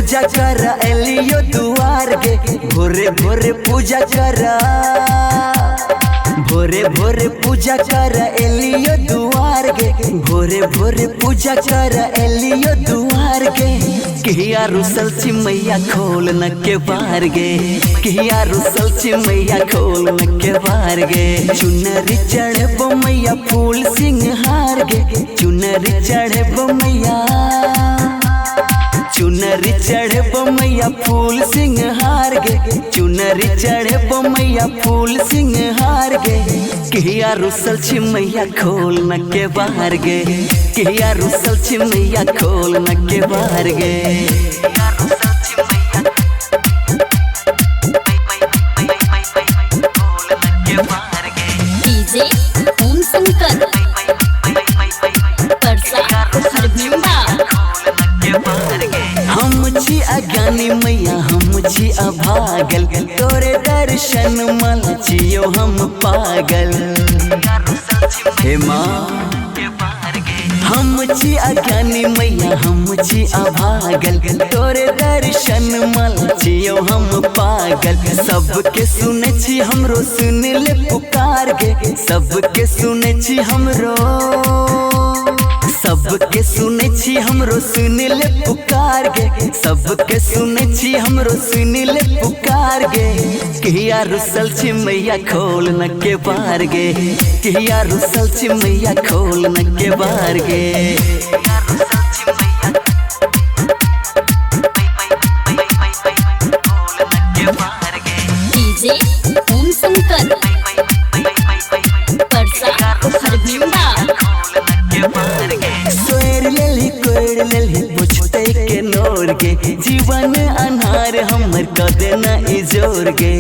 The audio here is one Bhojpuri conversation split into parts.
पूजा कर एलियो दुआर गे, भोरे भोरे पूजा कर, भोरे भोरे पूजा कर एलियो दुआर गे, भोरे भोरे पूजा कर एलियो दुआर गे। किया रुसल चिमैया खोल न के बार गे, किया रुसल चिमैया खोल न के बार गे। चुनरी चढ़बो मैया फूल सिंहार गे, चुनरी चढ़बो मैया, चुनरी चढ़बो मैया फूल सिंहार गे, चुनरी चढ़बो मैया फूल सिंहार गे। किया रुसल चिमैया खोल न के बाहर गे, किया रुसल चिमैया खोल न के बाहर गे। डीजे ओम शंकर परसा हरभिंडा। हम छी अज्ञानी मैया हम छी अभागल, तोरे दर्शन मन छियो हम पागल। हे माँ हम छी अज्ञानी मैया हम छी अभागल, तोरे दर्शन मन छियो हम पागल। सबके सुने छी हमरो सुन ले पुकार गे, सबके सुने छी हमरो, सबके सुने छी हमरो सुन ले पुकार गे, सबके सुने छी हमरो सुन ले पुकार गे। किया रुसल चिमैया खोल न के बार गे, किया रुसल चिमैया खोल न के बार गे। डीजे ओम शंकर परसा हरभिंडा। सोर लेली कोड़ लेली बुझते के नोर गे, जीवन अनहार हमर कदे न इजोर गे।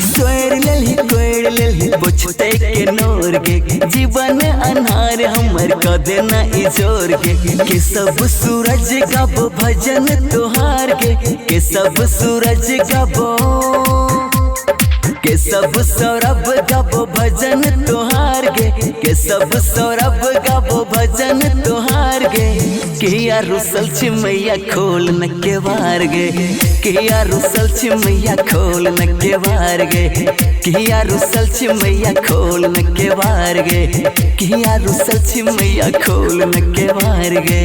सोर लेली कोड़ लेली बुझते के नोर गे, जीवन अनहार हमर कदे न इजोर गे। के सब सूरज गाबो भजन तोहार गे, के सब सूरज गाबो, के सब सौरभ गाबो भजन तोहार गे, के सब सौरभ गाबो भजन तोहार गे। किया रुसल चिमैया खोल न के बार गे, किया रुसल चिमैया खोल न के बार गे, किया रुसल चिमैया खोल न के बार गे, किया रुसल चिमैया खोल न के बार गे।